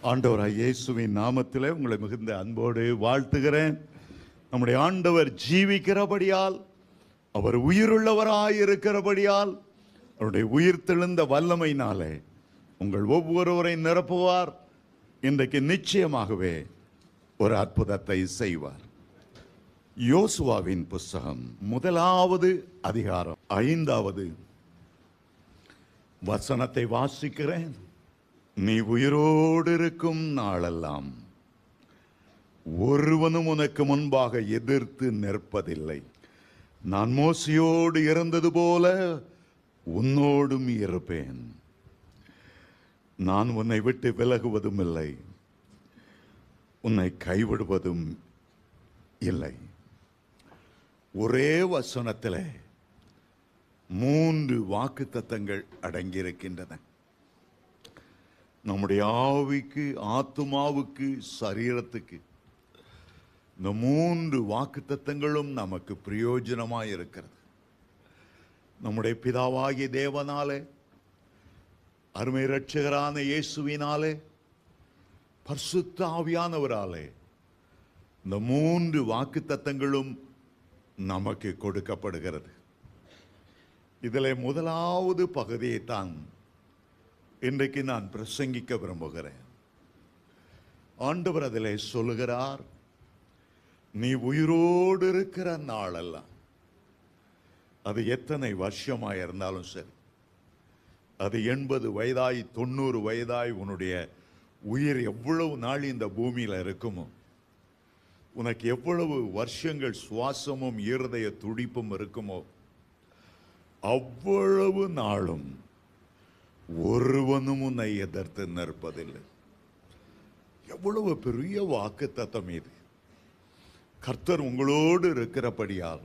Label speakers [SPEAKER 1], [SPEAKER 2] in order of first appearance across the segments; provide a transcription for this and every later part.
[SPEAKER 1] ஆண்டவராய் இயேசுவின் நாமத்திலே உங்களை மிகுந்த அன்போடு வாழ்த்துகிறேன். நம்முடைய ஆண்டவர் ஜீவிக்கிறபடியால், அவர் உயிருள்ளவராய் இருக்கிறபடியால், அவருடைய உயிர்த்தெழுந்த வல்லமையினாலே உங்கள் ஒவ்வொருவரை நிரப்புவார். இன்றைக்கு நிச்சயமாகவே ஒரு அற்புதத்தை செய்வார். யோசுவாவின் புஸ்தகம் 1வது அதிகாரம் 5வது வசனத்தை வாசிக்கிறேன். நீ உயிரோடு இருக்கும் நாளெல்லாம் ஒருவனும் உனக்கு முன்பாக எதிர்த்து நிற்பதில்லை. நான் மோசேயோடு இருந்தது போல உன்னோடும் இருப்பேன். நான் உன்னை விட்டு விலகுவதும் இல்லை, உன்னை கைவிடுவதும் இல்லை. ஒரே வசனத்தில் 3 வாக்குத்தத்தங்கள் அடங்கியிருக்கின்றன. நம்முடைய ஆவிக்கு, ஆத்துமாவுக்கு, சரீரத்துக்கு இந்த 3 வாக்குத்தத்தங்களும் நமக்கு பிரயோஜனமாய் இருக்கிறது. நம்முடைய பிதாவாகிய தேவனாலே, அருமை இரட்சகரான இயேசுவினாலே, பரிசுத்த ஆவியானவராலே இந்த 3 வாக்குத்தத்தங்களும் நமக்கு கொடுக்கப்படுகிறது. இதில் 1வது பகுதியை தான் இன்றைக்கு நான் பிரசங்கிக்க விரும்புகிறேன். ஆண்டவர் அதிலே சொல்லுகிறார், நீ உயிரோடு இருக்கிற நாளெல்லாம், அது எத்தனை வருஷமாக இருந்தாலும் சரி, அது 80 வயதாய் 90 வயதாய் உன்னுடைய உயிர் எவ்வளவு நாள் இந்த பூமியில் இருக்குமோ, உனக்கு எவ்வளவு வருஷங்கள் சுவாசமும் இருதய துடிப்பும் இருக்குமோ, அவ்வளவு நாளும் ஒருவனும் உன்னை எதிர்த்து நிற்பதில்லை. எவ்வளவு பெரிய வாக்குத்தத்தம் இது! கர்த்தர் உங்களோடு இருக்கிறபடியால்,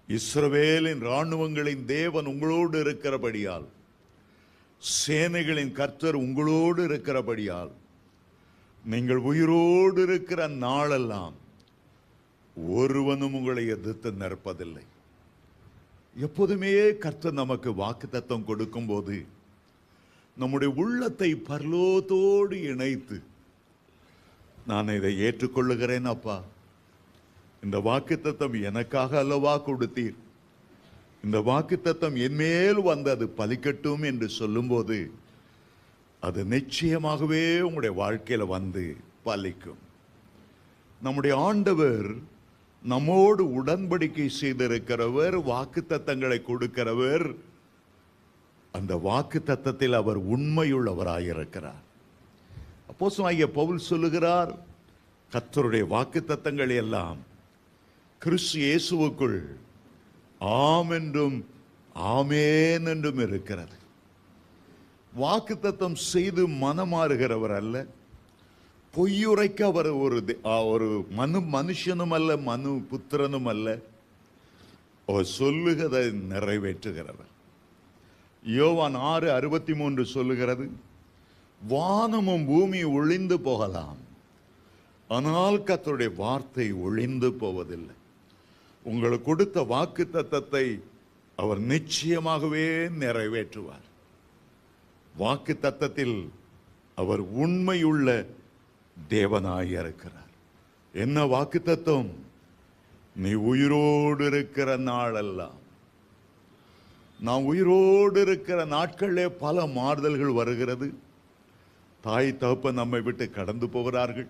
[SPEAKER 1] இஸ்ரவேலின் இராணுவங்களின் தேவன் உங்களோடு இருக்கிறபடியால், சேனைகளின் கர்த்தர் உங்களோடு இருக்கிறபடியால், நீங்கள் உயிரோடு இருக்கிற நாளெல்லாம் ஒருவனும் உங்களை எதிர்த்து நிற்பதில்லை. எப்போதுமே கர்த்தர் நமக்கு வாக்குத்தத்தம் கொடுக்கும் போது நம்முடைய உள்ளத்தை பரலோகத்தோடு இணைத்து, நான் இதை ஏற்றுக்கொள்ளுகிறேன் அப்பா, இந்த வாக்குத்தத்தம் எனக்காக அல்லவா கொடுத்தீர், இந்த வாக்குத்தத்தம் என் மேல் வந்து அது பலிக்கட்டும் என்று சொல்லும்போது அது நிச்சயமாகவே உங்களுடைய வாழ்க்கையில் வந்து பலிக்கும். நம்முடைய ஆண்டவர் நம்மோடு உடன்படிக்கை செய்திருக்கிறவர், வாக்குத்தத்தங்களை கொடுக்கிறவர். அந்த வாக்குத்தத்தத்தில் அவர் உண்மையுள்ளவராயிருக்கிறார். அப்போஸ்தலனாகிய பவுல் சொல்லுகிறார், கர்த்தருடைய வாக்குத்தத்தங்கள் எல்லாம் கிறிஸ்து இயேசுவுக்குள் ஆம் என்றும் ஆமேன் என்றும் இருக்கிறது. வாக்குத்தத்தம் செய்து மனமாறுகிறவர் அல்ல, பொய்யுரைக்க அவர் ஒரு மனுஷனும் அல்ல, மனு புத்திரனும் அல்ல. அவர் சொல்லுகிறதை நிறைவேற்றுகிறவர். யோவான் 6:63 சொல்லுகிறது, வானமும் பூமி ஒழிந்து போகலாம், ஆனால் கர்த்தருடைய வார்த்தை ஒழிந்து போவதில்லை. உங்களுக்கு கொடுத்த வாக்குத்தத்தத்தை அவர் நிச்சயமாகவே நிறைவேற்றுவார். வாக்குத்தத்தத்தில் அவர் உண்மையுள்ள தேவனாய் இருக்கிறார். என்ன வாக்குத்தத்தம்? நீ உயிரோடு இருக்கிற நாளெல்லாம். நாம் உயிரோடு இருக்கிற நாட்களிலே பல மாறுதல்கள் வருகிறது. தாய் தகப்பன் நம்மை விட்டு கடந்து போகிறார்கள்,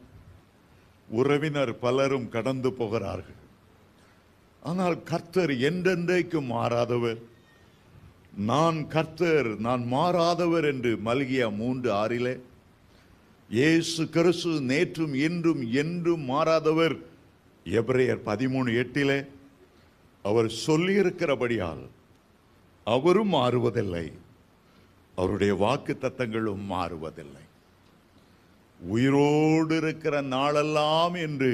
[SPEAKER 1] உறவினர் பலரும் கடந்து போகிறார்கள். ஆனால் கர்த்தர் என்றென்றைக்கும் மாறாதவர். நான் கர்த்தர், நான் மாறாதவர் என்று மல்கியா 3:6 இயேசு கிறிஸ்து நேற்றும் இன்றும் என்றும் மாறாதவர். எபிரேயர் 13:8 அவர் சொல்லியிருக்கிறபடியால் அவரும் மாறுவதில்லை, அவருடைய வாக்குத்தத்தங்களும் மாறுவதில்லை. உயிரோடு இருக்கிற நாளெல்லாம் என்று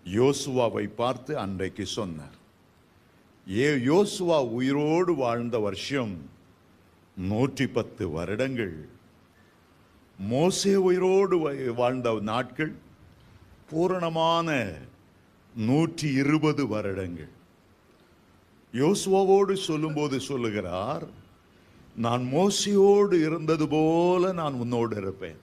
[SPEAKER 1] யோசுவாவை பார்த்து அன்றைக்கு சொன்னார். யோசுவா உயிரோடு வாழ்ந்த வருஷம் 110 வருடங்கள். மோசே உயிரோடு வாழ்ந்த நாட்கள் பூரணமான 120 வருடங்கள். யோசுவாவோடு சொல்லும்போது சொல்லுகிறார், நான் மோசேயோடு இருந்தது போல நான் உன்னோடு இருப்பேன்.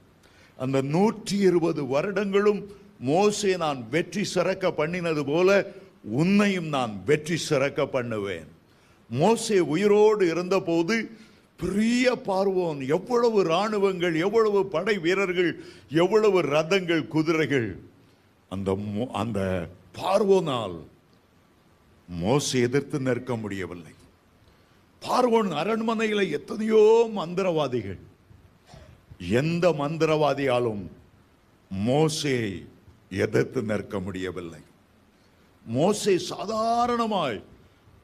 [SPEAKER 1] அந்த 120 வருடங்களும் மோசே நான் வெற்றி சிறக்க பண்ணினது போல உன்னையும் நான் வெற்றி சிறக்க பண்ணுவேன். மோசே உயிரோடு இருந்தபோது பெரிய பார்வோன், எவ்வளவு இராணுவங்கள், எவ்வளவு படை வீரர்கள், எவ்வளவு ரதங்கள், குதிரைகள். அந்த பார்வோனால் மோசே எதிர்த்து நிற்க முடியவில்லை. பார்வோன் அரண்மனையில் எத்தனையோ மந்திரவாதிகள், எந்த மந்திரவாதியாலும் மோசே எதிர்த்து நிற்க முடியவில்லை. மோசே சாதாரணமாய்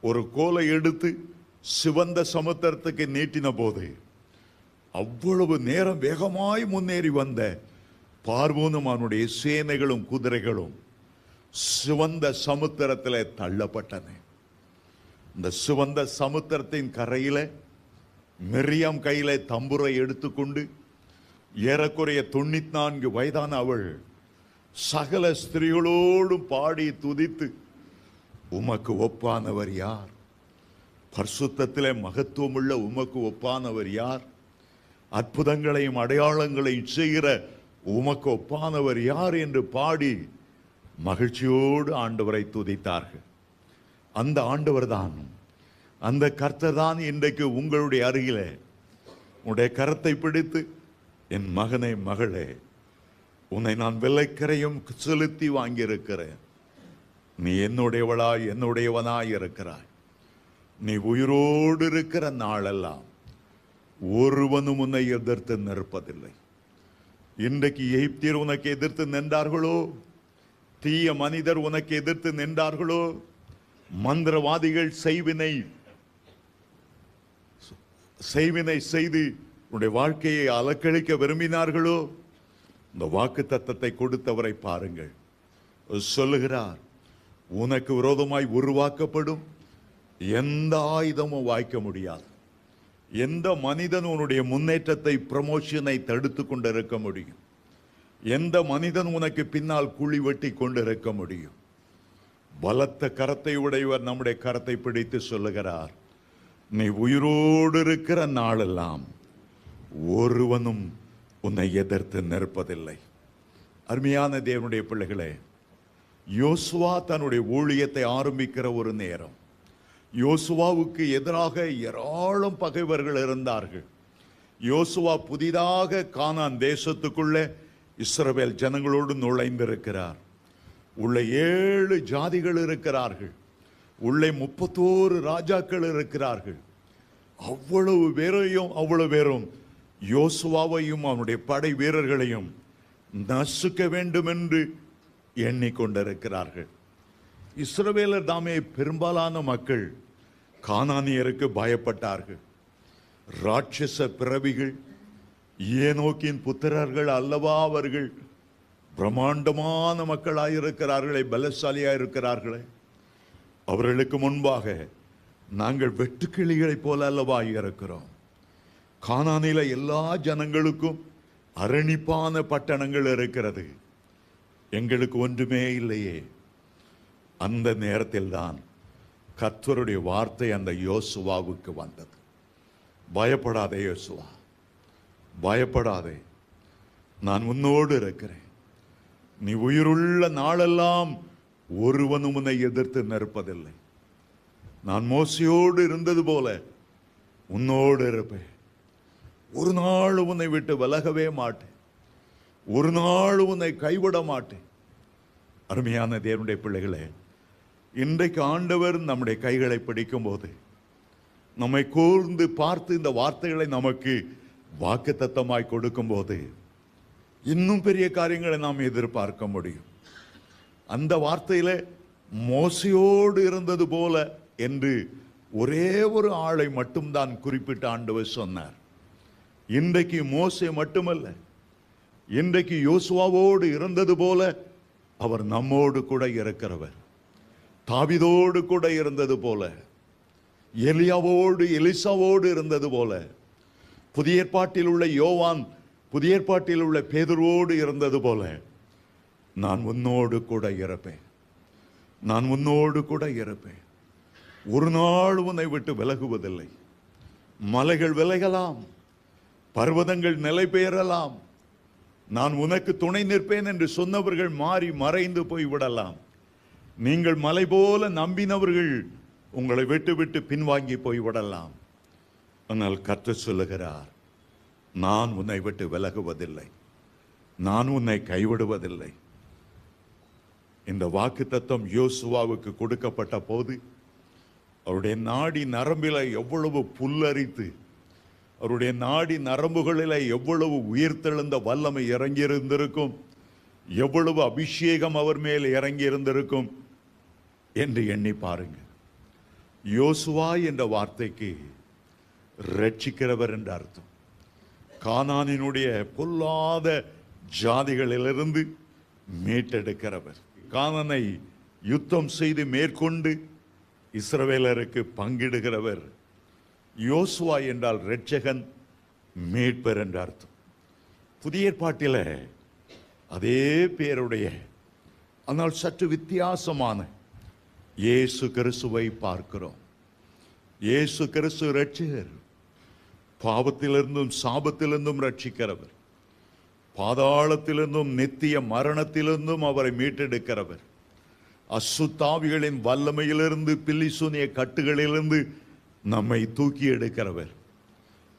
[SPEAKER 1] ஒரு கோலை எடுத்து சிவந்த சமுத்திரத்துக்கு நீட்டின போது அவ்வளவு நேரம் வேகமாய் முன்னேறி வந்த பார்வோனும் அவனுடைய சேனைகளும் குதிரைகளும் சிவந்த சமுத்திரத்தில் தள்ளப்பட்டன. இந்த சிவந்த சமுத்திரத்தின் கரையில மிரியாம் கையில தம்புரை எடுத்துக்கொண்டு ஏறக்குறைய 94 வயதான அவள் சகல ஸ்திரீகளோடும் பாடி துதித்து, உமக்கு ஒப்பானவர் யார்? பரிசுத்தத்திலே மகத்துவமுள்ள உமக்கு ஒப்பானவர் யார்? அற்புதங்களையும் அடையாளங்களையும் செய்கிற உமக்கு ஒப்பானவர் யார் என்று பாடி மகிழ்ச்சியோடு ஆண்டவரை துதித்தார்கள். அந்த ஆண்டவர் தான், அந்த கர்த்தர் தான் இன்றைக்கு உங்களுடைய அருகிலே உன்னுடைய கரத்தை பிடித்து, என் மகனே மகளே, உன்னை நான் விலைக்கரையும் செலுத்தி வாங்கியிருக்கிறேன். நீ என்னுடையவளாய் என்னுடையவனாய் இருக்கிறாய். நீ உயிரோடு இருக்கிற நாளெல்லாம் ஒருவனும் உன்னை எதிர்த்து நிற்பதில்லை. இன்றைக்கு எகிப்தியர் உனக்கு எதிர்த்து நின்றார்களோ, தீய மனிதர் உனக்கு எதிர்த்து நின்றார்களோ, மந்திரவாதிகள் செய்வினை செய்து உன்னுடைய வாழ்க்கையை அலக்கழிக்க விரும்பினார்களோ, இந்த வாக்கு தத்தத்தை கொடுத்தவரை பாருங்கள். சொல்லுகிறார், உனக்கு விரோதமாய் உருவாக்கப்படும் எந்த ஆயுதமும் வாய்க்க முடியாது. எந்த மனிதன் உன்னுடைய முன்னேற்றத்தை, ப்ரமோஷனை தடுத்து கொண்டிருக்க முடியும்? எந்த மனிதன் உனக்கு பின்னால் குழி வெட்டி கொண்டிருக்க முடியும்? பலத்த கரத்தை உடையவர் நம்முடைய கரத்தை பிடித்து சொல்லுகிறார், நீ உயிரோடு இருக்கிற நாளெல்லாம் ஒருவனும் உன்னை எதிர்த்து நிற்பதில்லை. அருமையான தேவனுடைய பிள்ளைகளே, யோசுவா தன்னுடைய ஊழியத்தை ஆரம்பிக்கிற ஒரு நேரம், யோசுவாவுக்கு எதிராக ஏராளம் பகைவர்கள் இருந்தார்கள். யோசுவா புதிதாக கானான் தேசத்துக்குள்ளே இஸ்ரவேல் ஜனங்களோடு நுழைந்திருக்கிறார். உள்ள 7 ஜாதிகள் இருக்கிறார்கள். உள்ளே 31 ராஜாக்கள் இருக்கிறார்கள். அவ்வளவு பேரும் யோசுவாவையும் அவனுடைய படை வீரர்களையும் நசுக்க வேண்டும் என்று எண்ணிக்கொண்டிருக்கிறார்கள். இஸ்ரவேலர் தாமே பெரும்பாலான மக்கள் கானானியருக்கு பயப்பட்டார்கள். ராட்சச பிறவிகள், ஏனோக்கின் புத்திரர்கள் அல்லவா அவர்கள்? பிரம்மாண்டமான மக்களாயிருக்கிறார்களே, பலசாலியாயிருக்கிறார்களே. அவர்களுக்கு முன்பாக நாங்கள் வெட்டுக்கிளிகளைப் போல அல்லவா இருக்கிறோம். கானானில எல்லா ஜனங்களுக்கும் அரணிப்பான பட்டணங்கள் இருக்கிறது, எங்களுக்கு ஒன்றுமே இல்லையே. அந்த நேரத்தில் தான் கர்த்தருடைய வார்த்தை அந்த யோசுவாவுக்கு வந்தது. பயப்படாதே யோசுவா, பயப்படாதே, நான் உன்னோடு இருக்கிறேன். நீ உயிருள்ள நாளெல்லாம் ஒருவனும் உன்னை எதிர்த்து நிற்பதில்லை. நான் மோசையோடு இருந்தது போல உன்னோடு இருப்பேன். ஒரு நாள் உன்னை விட்டு விலகவே மாட்டேன். ஒரு நாள் உன்னை கைவிட மாட்டேன். அருமையான தேவனுடைய பிள்ளைகளே, இன்றைக்கு ஆண்டவர் நம்முடைய கைகளை பிடிக்கும் போது, நம்மை கூர்ந்து பார்த்து இந்த வார்த்தைகளை நமக்கு வாக்குத்தத்தமாய் கொடுக்கும் போது, இன்னும் பெரிய காரியங்களை நாம் எதிர்பார்க்க முடியும். அந்த வார்த்தையில மோசையோடு இருந்தது போல என்று ஒரே ஒரு ஆளை மட்டும்தான் குறிப்பிட்ட ஆண்டவர் சொன்னார். இன்றைக்கு மோசே மட்டுமல்ல, இன்றைக்கு யோசுவாவோடு இருந்தது போல அவர் நம்மோடு கூட இருக்கிறவர். தாவீதோடு கூட இருந்தது போல, எலியாவோடு எலிசாவோடு இருந்தது போல, புதிய ஏற்பாட்டில் உள்ள யோவான், புதிய ஏற்பாட்டில் உள்ள பேதுருவோடு இருந்தது போல, நான் உன்னோடு கூட இருப்பேன். நான் உன்னோடு கூட இருப்பேன். ஒரு நாள் உன்னை விட்டு விலகுவதில்லை. மலைகள் விலகலாம், பர்வதங்கள் நிலை பெயரலாம், நான் உனக்கு துணை நிற்பேன் என்று சொன்னவர்கள் மாறி மறைந்து போய் விடலாம். நீங்கள் மலை போல நம்பினவர்கள் உங்களை விட்டு விட்டு பின்வாங்கி போய் விடலாம். ஆனால் கர்த்தர் சொல்லுகிறார், நான் உன்னை விட்டு விலகுவதில்லை, நான் உன்னை கைவிடுவதில்லை. இந்த வாக்குத்தத்தம் யோசுவாவுக்கு கொடுக்கப்பட்ட போது அவருடைய நாடி நரம்பில எவ்வளவு புல்லரித்து, அவருடைய நாடி நரம்புகளில் எவ்வளவு உயிர்த்தெழுந்த வல்லமை இறங்கியிருந்திருக்கும், எவ்வளவு அபிஷேகம் அவர் மேல் இறங்கியிருந்திருக்கும் என்று எண்ணி பாருங்க. யோசுவா என்ற வார்த்தைக்கு ரட்சிக்கிறவர் என்ற அர்த்தம். கானானினுடைய பொல்லாத ஜாதிகளிலிருந்து மீட்டெடுக்கிறவர், கானானை யுத்தம் செய்து மேற்கொண்டு இஸ்ரவேலருக்கு பங்கிடுகிறவர். யோசுவா என்றால் இரட்சகன், மீட்பர் என்ற அர்த்தம். புதிய ஏற்பாட்டில் அதே பேருடைய ஆனால் சற்று வித்தியாசமான இயேசு கிறிஸ்துவை பார்க்கிறோம். இயேசு கிறிஸ்து இரட்சகர், பாவத்திலிருந்தும் சாபத்திலிருந்தும் ரட்சிக்கிறவர், பாதாளத்திலிருந்தும் நித்திய மரணத்திலிருந்தும் அவரை மீட்டெடுக்கிறவர், அசுத்தாவிகளின் வல்லமையிலிருந்து பில்லிசூனிய கட்டுகளிலிருந்து நம்மை தூக்கி எடுக்கிறவர்,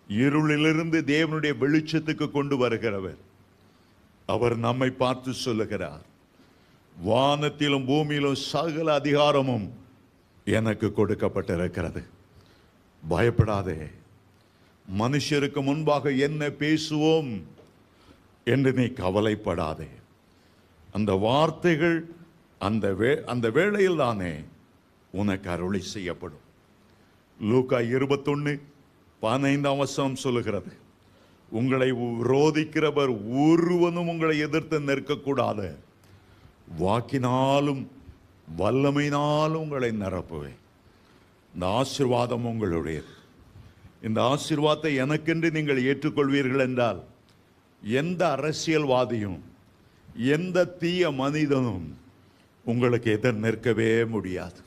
[SPEAKER 1] இருளிலிருந்து தேவனுடைய வெளிச்சத்துக்கு கொண்டு வருகிறவர். அவர் நம்மை பார்த்து சொல்லுகிறார், வானத்திலும் பூமியிலும் சகல அதிகாரமும் எனக்கு கொடுக்கப்பட்டிருக்கிறது. பயப்படாதே, மனுஷருக்கு முன்பாக என்ன பேசுவோம் என்று நீ கவலைப்படாதே. அந்த வார்த்தைகள் அந்த வேளையில் தானே உனக்கு அருளை செய்யப்படும். லூக்கா 21:15 சொல்லுகிறது, உங்களை விரோதிக்கிறவர் ஒருவனும் உங்களை எதிர்த்து நிற்கக்கூடாது, வாக்கினாலும் வல்லமையினாலும் உங்களை நிரப்புவேன். இந்த ஆசீர்வாதம் உங்களுடையது. இந்த ஆசீர்வாதத்தை எனக்கென்று நீங்கள் ஏற்றுக்கொள்வீர்கள் என்றால் எந்த அரசியல்வாதியும் எந்த தீய மனிதனும் உங்களுக்கு எதிர் நிற்கவே முடியாது.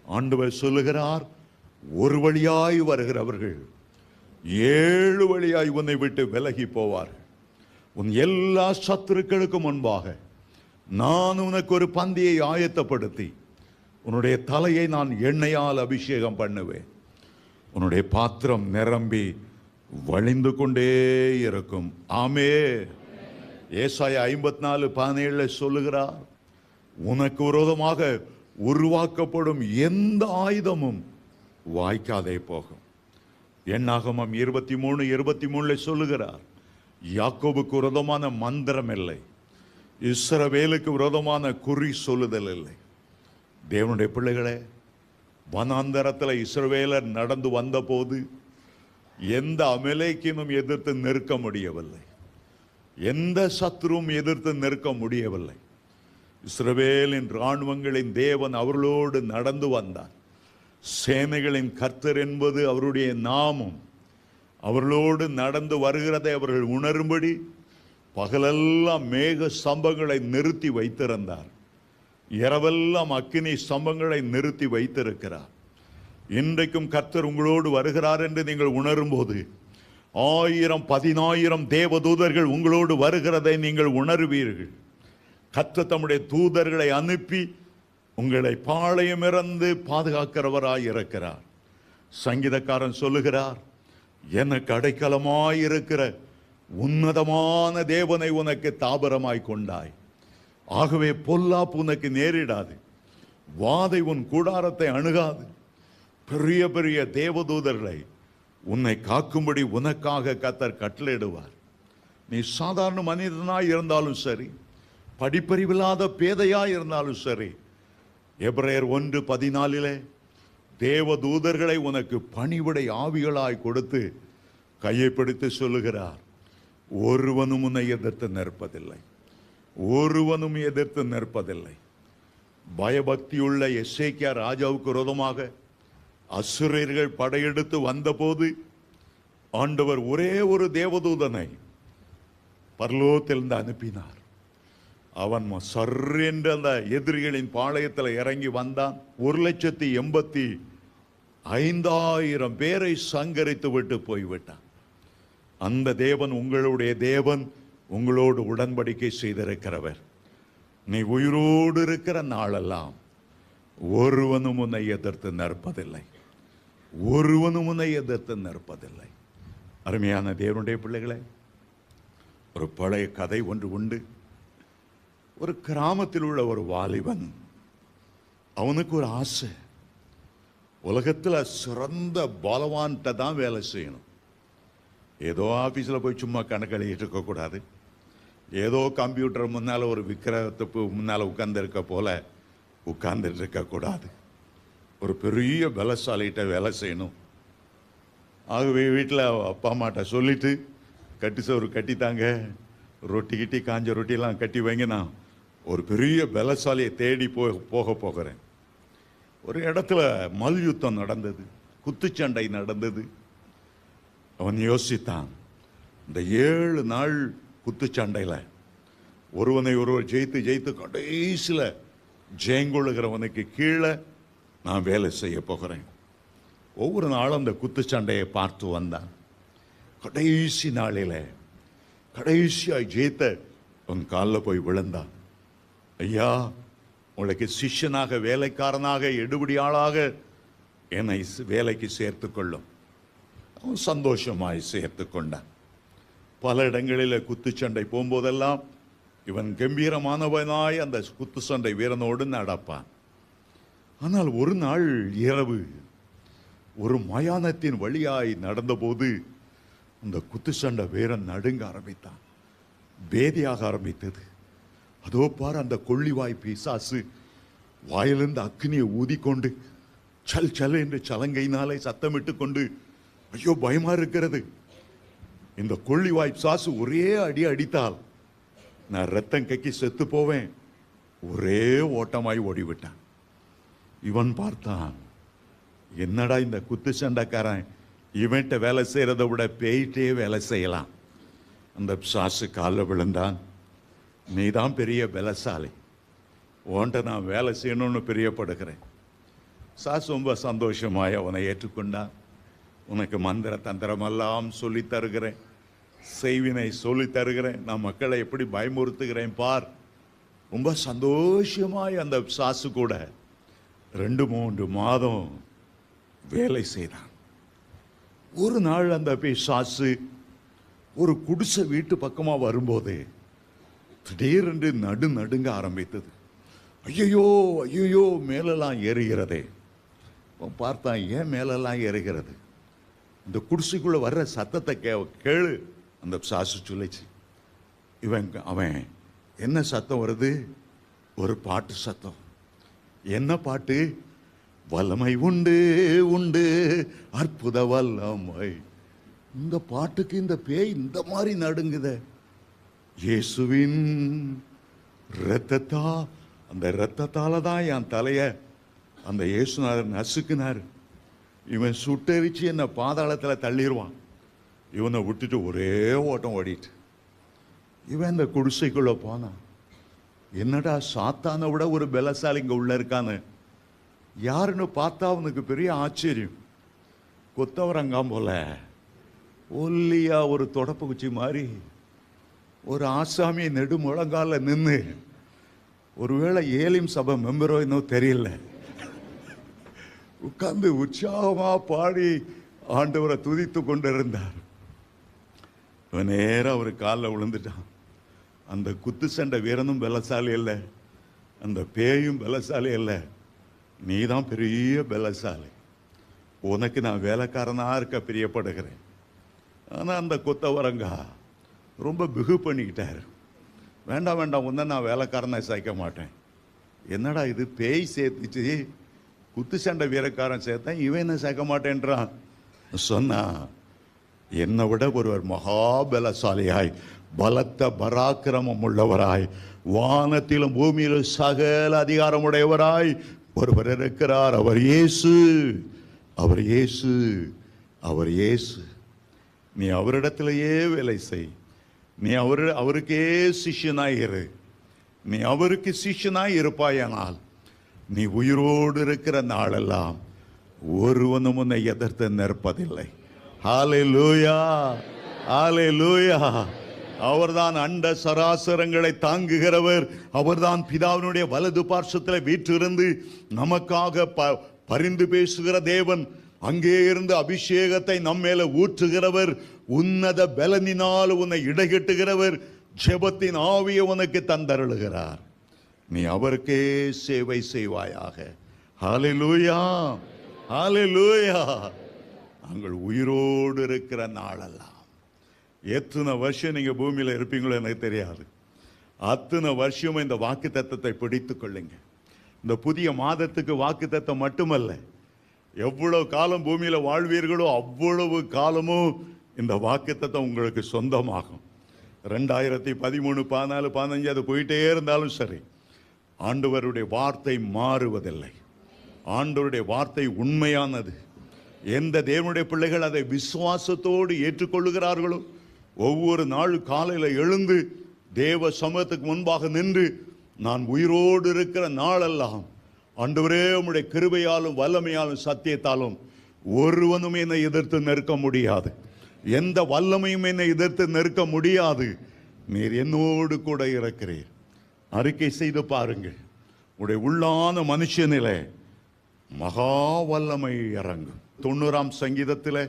[SPEAKER 1] ஆண்டவர் சொல்லுகிறார், ஒரு வழியாய் வருகிறவர்கள் 7 வழியாய் உன்னை விட்டு விலகி போவார்கள். உன் எல்லா சத்துருக்களுக்கு முன்பாக நான் உனக்கு ஒரு பந்தியை ஆயத்தப்படுத்தி உன்னுடைய தலையை நான் எண்ணெயால் அபிஷேகம் பண்ணுவேன். உன்னுடைய பாத்திரம் நிரம்பி வழிந்து கொண்டே இருக்கும். ஆமே. ஏசாயா 54:17 சொல்லுகிறார், உனக்கு விரோதமாக உருவாக்கப்படும் எந்த ஆயுதமும் வாய்க்காதே போகும். எண்ணாகமம் 23:23 சொல்லுகிறார், யாக்கோபுக்கு விரோதமான மந்திரம் இல்லை, இஸ்ரவேலுக்கு விரோதமான குறி சொல்லுதல் இல்லை. தேவனுடைய பிள்ளைகளே, வனாந்தரத்தில் இஸ்ரவேலர் நடந்து வந்த போது எந்த அமலேக்கியமும் எதிர்த்து நிற்க முடியவில்லை, எந்த சத்ருவும் எதிர்த்து நிற்க முடியவில்லை. இஸ்ரவேலின் இராணுவங்களின் தேவன் அவர்களோடு நடந்து வந்தார். சேனைகளின் கர்த்தர் என்பது அவருடைய நாமம். அவர்களோடு நடந்து வருகிறதை அவர்கள் உணரும்படி பகலெல்லாம் மேக ஸ்தம்பங்களை நிறுத்தி வைத்திருந்தார், இரவெல்லாம் அக்கினி ஸ்தம்பங்களை நிறுத்தி வைத்திருக்கிறார். இன்றைக்கும் கர்த்தர் உங்களோடு வருகிறார் என்று நீங்கள் உணரும் போது 1000-10,000 தேவதூதர்கள் உங்களோடு வருகிறதை நீங்கள் உணர்வீர்கள். கர்த்தர் தம்முடைய தூதர்களை அனுப்பி உங்களை பாளையமிறந்து பாதுகாக்கிறவராய் இருக்கிறார். சங்கீதக்காரன் சொல்லுகிறார், எனக்கு அடைக்கலமாயிருக்கிற உன்னதமான தேவனை உனக்கு தாபரமாய் கொண்டாய், ஆகவே பொல்லாப்பு உனக்கு நேரிடாது, வாதை உன் கூடாரத்தை அணுகாது. பெரிய பெரிய தேவதூதர்களை உன்னை காக்கும்படி உனக்காக கர்த்தர் கட்டளையிடுவார். நீ சாதாரண மனிதனாய் இருந்தாலும் சரி, படிப்பறிவில்லாத பேதையாய் இருந்தாலும் சரி, எபிரேயர் 1:14 தேவதூதர்களை உனக்கு பணிவிடை ஆவிகளாய் கொடுத்து கையை பிடித்து சொல்லுகிறார், ஒருவனும் உன்னை எதிர்த்து நிற்பதில்லை, ஒருவனும் எதிர்த்து நிற்பதில்லை. பயபக்தியுள்ள எசேக்கியா ராஜாவுக்கு விரோதமாக அசுரர்கள் படையெடுத்து வந்தபோது ஆண்டவர் ஒரே ஒரு தேவதூதனை பரலோகத்திலிருந்து அனுப்பினார். அவன் சர்ரென்று அந்த எதிரிகளின் பாளையத்தில் இறங்கி வந்தான். 1,85,000 பேரை சங்கரித்து விட்டு போய்விட்டான். அந்த தேவன் உங்களுடைய தேவன், உங்களோடு உடன்படிக்கை செய்திருக்கிறவர். நீ உயிரோடு இருக்கிற நாளெல்லாம் ஒருவனும் உன்னை எதிர்த்து நிற்பதில்லை, ஒருவனும் உன்னை எதிர்த்து நிற்பதில்லை. அருமையான தேவனுடைய பிள்ளைகளே, ஒரு பழைய கதை ஒன்று உண்டு. ஒரு கிராமத்தில் உள்ள ஒரு வாலிபன், அவனுக்கு ஒரு ஆசை, உலகத்தில் சிறந்த பலவான்கிட்ட தான் வேலை செய்யணும். ஏதோ ஆஃபீஸில் போய் சும்மா கணக்கெழுதிட்டு இருக்கக்கூடாது, ஏதோ கம்ப்யூட்டர் முன்னால் ஒரு விக்கிரகத்துக்கு முன்னால் உட்கார்ந்துருக்க போல உட்கார்ந்துட்டு இருக்கக்கூடாது. ஒரு பெரிய பலசாலிகிட்ட வேலை செய்யணும். ஆகவே வீட்டில் அப்பா அம்மாட்ட சொல்லிட்டு கட்டி சோறு கட்டித்தாங்க, ரொட்டி கிட்டி காஞ்ச ரொட்டியெல்லாம் கட்டி வைங்க, நான் ஒரு பெரிய பலசாலியை தேடி போக போகிறேன். ஒரு இடத்துல மல்யுத்தம் நடந்தது, குத்துச்சண்டை நடந்தது. அவன் யோசித்தான், இந்த 7 நாள் குத்துச்சண்டையில் ஒருவனை ஒருவர் ஜெயித்து ஜெயித்து கடைசியில் ஜெயங்கொள்ளுகிறவனுக்கு கீழே நான் வேலை செய்ய போகிறேன். ஒவ்வொரு நாளும் அந்த குத்துச்சண்டையை பார்த்து வந்தான். கடைசி நாளில் கடைசியாக ஜெயித்த அவன் காலில் போய் விழுந்தான். ஐயா, உங்களுக்கு சிஷ்யனாக, வேலைக்காரனாக, எடுபடியாளாக என்னை வேலைக்கு சேர்த்து கொள்ளும். அவன் சந்தோஷமாய் சேர்த்து கொண்டான். பல இடங்களில் குத்துச்சண்டை போகும்போதெல்லாம் இவன் கம்பீரமானவனாய் அந்த குத்துச்சண்டை வீரனோடு நடப்பான். ஆனால் ஒரு நாள் இரவு ஒரு மயானத்தின் வழியாய் நடந்தபோது அந்த குத்துச்சண்டை வீரன் நடுங்க ஆரம்பித்தான், பேதியாக ஆரம்பித்தது. அதோ பார், அந்த கொள்ளிவாய் பிசாசு வாயிலிருந்து அக்னியை ஊதிக்கொண்டு சல் சல் என்று சலங்கையினாலே சத்தமிட்டு கொண்டு, ஐயோ பயமா இருக்கிறது, இந்த கொள்ளிவாய் பிசாசு ஒரே அடி அடித்தால் நான் ரத்தம் கக்கி செத்து போவேன். ஒரே ஓட்டமாய் ஓடிவிட்டான். இவன் பார்த்தான், என்னடா இந்த குத்து சண்டைக்காரன் இவன்ட்ட வேலை செய்யறதை விட பேயிட்டே வேலை செய்யலாம். அந்த பிசாசு காலில் விழுந்தான். நீ தான் பெரிய பலசாலி, உன்ட்ட நான் வேலை செய்யணும்னு பிரியப்படுகிறேன். சாசு ரொம்ப சந்தோஷமாய் அவனை ஏற்றுக்கொண்டான். உனக்கு மந்திர தந்திரமெல்லாம் சொல்லி தருகிறேன், செய்வினை சொல்லி தருகிறேன், நான் மக்களை எப்படி பயமுறுத்துகிறேன் பார். ரொம்ப சந்தோஷமாய் அந்த சாசு கூட 2-3 மாதம் வேலை செய்தான். ஒரு நாள் அந்த சாசு ஒரு குடிசை வீட்டு பக்கமாக வரும்போது திடீரென்று நடுங்க ஆரம்பித்தது. ஐயோ ஐயோ மேலெல்லாம் ஏறுகிறதே. பார்த்தான், ஏன் மேலெல்லாம் ஏறுகிறது? இந்த குடிசைக்குள்ள வர்ற சத்தத்தை கேளு அந்த சாசு சொல்லிச்சு. அவன் என்ன சத்தம் வருது? ஒரு பாட்டு சத்தம். என்ன பாட்டு? வல்லமை உண்டு உண்டு அற்புத வல்லமை. இந்த பாட்டுக்கு இந்த பேய் இந்த மாதிரி நடுங்குத. இயேசுவின் இரத்தத்தா, அந்த இரத்தத்தால தான் என் தலைய அந்த இயேசுநாதர் நசுக்குனார். இவன் சுட்டரிச்சு என்ன பாதாளத்தில் தள்ளிடுவான். இவனை விட்டுட்டு ஒரே ஓட்டம் ஓடிட்டு இவன் இந்த குடிசைக்குள்ள போனான். என்னடா, சாத்தானை விட ஒரு பலசாலி இங்க உள்ள இருக்கான்னு யாருன்னு பார்த்தா அவனுக்கு பெரிய ஆச்சரியம். கொத்தவரங்காம் போல ஒல்லியா ஒரு தொடப்பு குச்சி மாதிரி ஒரு ஆசாமி நெடு முழங்கால நின்று, ஒருவேளை ஏலிம் சபை மெம்பரோ இன்னும் தெரியல, உட்கார்ந்து உற்சாகமா பாடி ஆண்டவரை துதித்து கொண்டிருந்தார். நேரம் அவர் காலில் விழுந்துட்டான். அந்த குத்து சண்டை வீரனும் பலசாலி இல்லை, அந்த பேயும் பலசாலி இல்லை, நீ தான் பெரிய பலசாலி, உனக்கு நான் வேலைக்காரனாக இருக்க பிரியப்படுகிறேன். ஆனால் அந்த கொத்தவரங்கா ரொம்ப பிகு பண்ணிக்கிட்டார். வேண்டாம் வேண்டாம், உன்ன நான் வேலைக்காரனை சேர்க்க மாட்டேன். என்னடா இது, பேய் சேர்த்துச்சு, குத்து சண்டை வீரக்காரன் சேர்த்தேன், இவன் என்ன சேர்க்க மாட்டேன்றான் சொன்னா, என்னை விட ஒருவர் மகாபலசாலியாய் பலத்த பராக்கிரமம் உள்ளவராய் வானத்திலும் பூமியிலும் சகல அதிகாரமுடையவராய் ஒருவர் இருக்கிறார். அவர் இயேசு, அவர் இயேசு, அவர் இயேசு. நீ அவரிடத்திலேயே வேலை செய், நீ அவருக்கே சிஷ்யனாய் இரு. நீ அவருக்கு சிஷ்யனாய் இருப்பாயானால் நீ உயிரோடு இருக்கிற நாளெல்லாம் ஒருவனும் உன்னை எதிர்த்து நிற்பதில்லை. ஹல்லேலூயா, ஹல்லேலூயா. அவர்தான் அண்ட சராசரங்களை தாங்குகிறவர். அவர்தான் பிதாவினுடைய வலது பார்சத்தில் வீற்றிருந்து நமக்காக பரிந்து பேசுகிற தேவன். அங்கே இருந்து அபிஷேகத்தை நம்மேல ஊற்றுகிறவர். உன்னத பலனினால் உன்னை இடைகட்டுகிறவர். ஜெபத்தின் ஆவியை உனக்கு தந்தருளுகிறார். நீ அவருக்கே சேவை செய்வாயாக. ஹல்லேலூயா, ஹல்லேலூயா. நாங்கள் உயிரோடு இருக்கிற நாளெல்லாம், எத்தனை வருஷம் நீங்க பூமியில இருப்பீங்களோ எனக்கு தெரியாது, அத்தனை வருஷமும் இந்த வாக்கு தத்தத்தை பிடித்துக் கொள்ளுங்க. இந்த புதிய மாதத்துக்கு வாக்கு தத்தம் மட்டுமல்ல, எவ்வளவு காலம் பூமியில வாழ்வீர்களோ அவ்வளவு காலமும் இந்த வாக்கு தத்தம் உங்களுக்கு சொந்தமாகும். 2013, 14, 15 அது போயிட்டே இருந்தாலும் சரி, ஆண்டவருடைய வார்த்தை மாறுவதில்லை. ஆண்டவருடைய வார்த்தை உண்மையானது. எந்த தேவனுடைய பிள்ளைகள் அதை விசுவாசத்தோடு ஏற்றுக்கொள்ளுகிறார்களோ, ஒவ்வொரு நாள் காலையில் எழுந்து தேவ சமூகத்துக்கு முன்பாக நின்று, நான் உயிரோடு இருக்கிற நாளெல்லாம் ஆண்டவரே உம்முடைய கிருபையாலும் வல்லமையாலும் சத்தியத்தாலும் ஒருவனும் என்னை எதிர்த்து நிற்க முடியாது, எந்த வல்லமையும் என்னை எதிர்த்து நிற்க முடியாது. நீர் என்னோடு கூட இருக்கிறீர். அறிக்கை செய்து பாருங்கள். உடைய உள்ளான மனுஷனிலே மகா வல்லமை இறங்கும். 90ஆம் சங்கீதத்தில்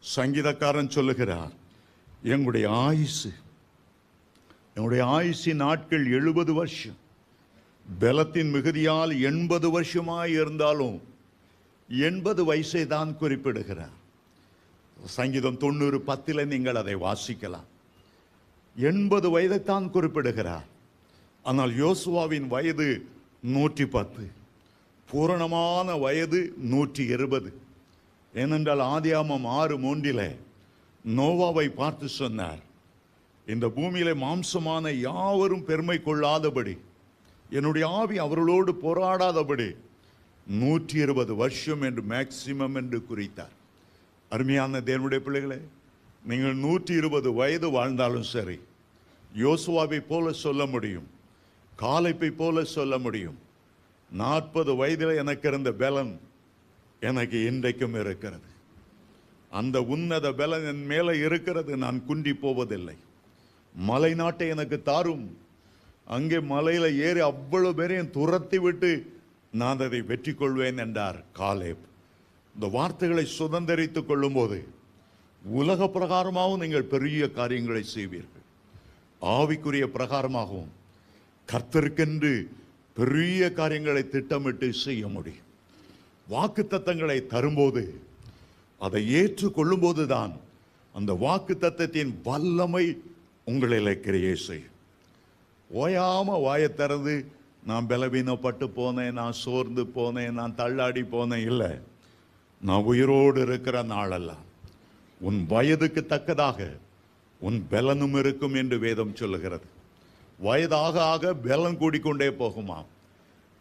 [SPEAKER 1] சங்கீதக்காரன் சொல்லுகிறார், எங்களுடைய ஆயுசின் நாட்கள் 70 வருஷம், பலத்தின் மிகுதியால் 80 வருஷமாய் இருந்தாலும் 80 வயசை தான் குறிப்பிடுகிறார். சங்கீதம் 90:10 நீங்கள் அதை வாசிக்கலாம். 80 வயதைத்தான் குறிப்பிடுகிறார். ஆனால் யோசுவாவின் வயது 110, பூரணமான வயது 120. ஏனென்றால் ஆதியாகமம் 6:3 நோவாவை பார்த்து சொன்னார், இந்த பூமியிலே மாம்சமான யாவரும் பெருமை கொள்ளாதபடி, என்னுடைய ஆவி அவர்களோடு போராடாதபடி 120 வருஷம் என்று மேக்சிமம் என்று குறித்தார். அருமையான தேவனுடைய பிள்ளைகளே, நீங்கள் 120 வயது வாழ்ந்தாலும் சரி, யோசுவாவை போல சொல்ல முடியும், காலேபை போல சொல்ல முடியும், 40 வயதில் எனக்கு இருந்த பலன் எனக்கு இன்றைக்கும் இருக்கிறது. அந்த உன்னத பலன் என் மேலே இருக்கிறது. நான் குன்றி போவதில்லை. மலை நாட்டை எனக்கு தாரும். அங்கே மலையில் ஏறி அவ்வளவு பேரையும் துரத்தி விட்டு நான் அதை வெற்றி கொள்வேன் என்றார் காலேப். இந்த வார்த்தைகளை சுதந்திரித்துக் கொள்ளும் போது உலக பிரகாரமாகவும் நீங்கள் பெரிய காரியங்களை செய்வீர்கள். ஆவிக்குரிய பிரகாரமாகவும் கர்த்தருக்கென்று பெரிய காரியங்களை திட்டமிட்டு செய்ய முடியும். வாக்கு தத்தங்களை தரும்போது, அதை ஏற்றுக்கொள்ளும் போதுதான் அந்த வாக்கு தத்தத்தின் வல்லமை உங்களில் கிரியை செய்யும். ஓயாம வாயை திறந்து நான் பலவீனப்பட்டு போனேன், நான் சோர்ந்து போனேன், நான் தள்ளாடி போனேன் இல்லை. நான் உயிரோடு இருக்கிற நாளெல்லாம் உன் வயதுக்கு தக்கதாக உன் பலனும் இருக்கும் என்று வேதம் சொல்லுகிறது. வயதாக ஆக பலன் கூடிக்கொண்டே போகுமா.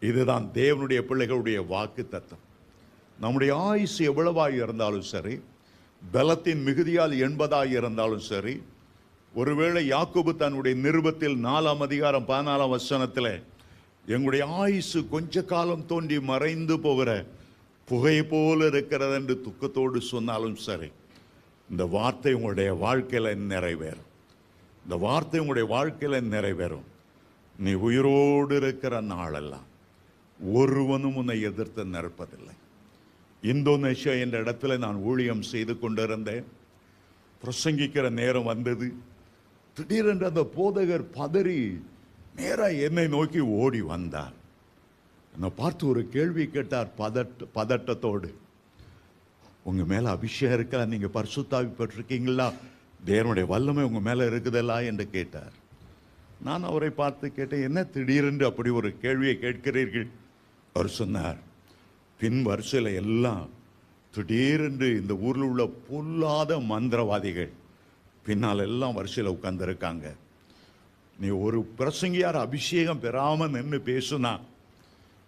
[SPEAKER 1] இதுதான் தேவனுடைய பிள்ளைகளுடைய வாக்கு தத்தம். நம்முடைய ஆயுசு எவ்வளவாய் இருந்தாலும் சரி, பலத்தின் மிகுதியால் 80 இருந்தாலும் சரி, ஒருவேளை யாக்கோபு தன்னுடைய நிருபத்தில் 4ஆம் அதிகாரம் 14ஆம் வசனத்தில் எங்களுடைய ஆயுசு கொஞ்ச காலம் தோன்றி மறைந்து போகிற புகை போல இருக்கிறது என்று துக்கத்தோடு சொன்னாலும் சரி, இந்த வார்த்தை உங்களுடைய வாழ்க்கையில் நிறைவேறும். இந்த வார்த்தை உங்களுடைய வாழ்க்கையில் நிறைவேறும். நீ உயிரோடு இருக்கிற நாளெல்லாம் ஒருவனும் உன்னை எதிர்த்து நிற்பதில்லை. இந்தோனேஷியா என்ற இடத்துல நான் ஊழியம் செய்து கொண்டிருந்தேன். பிரசங்கிக்கிற நேரம் வந்தது. திடீரென்று அந்த போதகர் பதறி நேராக என்னை நோக்கி ஓடி வந்தார். என்னை பார்த்து ஒரு கேள்வி கேட்டார் பதட்டத்தோடு. உங்க மேல அபிஷேகம் இருக்கா? நீங்க பரிசுத்தாவி பெற்றிருக்கீங்களா? தேவனுடைய வல்லமை உங்க மேல இருக்குதல்லா என்று கேட்டார். நான் அவரை பார்த்து கேட்டேன், என்ன திடீரென்று அப்படி ஒரு கேள்வியை கேட்கிறீர்கள்? அவர் சொன்னார், பின் வரிசையில் எல்லாம் திடீரென்று இந்த ஊரில் உள்ள பொல்லாத மந்திரவாதிகள் பின்னால் எல்லாம் வரிசையில் உட்கார்ந்துருக்காங்க. நீ ஒரு பிரசங்கியார் அபிஷேகம் பெறாமல் நின்று பேசுனா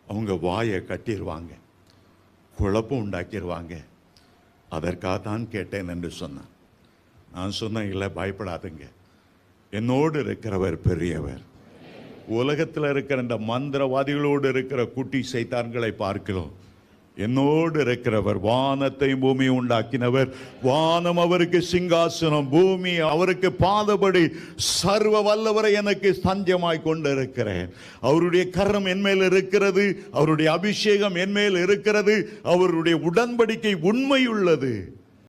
[SPEAKER 1] அவங்க வாயை கட்டிடுவாங்க, குழப்பம் உண்டாக்கிடுவாங்க. அதற்காகத்தான் கேட்டேன் என்று சொன்னான். நான் சொன்னேன், இல்லை பயப்படாதுங்க, என்னோடு இருக்கிறவர் பெரியவர். உலகத்தில் இருக்கிற இந்த மந்திரவாதிகளோடு இருக்கிற குட்டி சைத்தான்களை பார்க்கிறோம், என்னோடு இருக்கிறவர், வானத்தை பூமி உண்டாக்கினவர், வானம் அவருக்கு சிங்காசனம், பூமி அவருக்கு பாதபடி, சர்வ வல்லவரை எனக்கு தஞ்சமாய் கொண்டிருக்கிறேன். அவருடைய கரம் என்மேல் இருக்கிறது, அவருடைய அபிஷேகம் என்மேல் இருக்கிறது, அவருடைய உடன்படிக்கை உண்மையுள்ளது.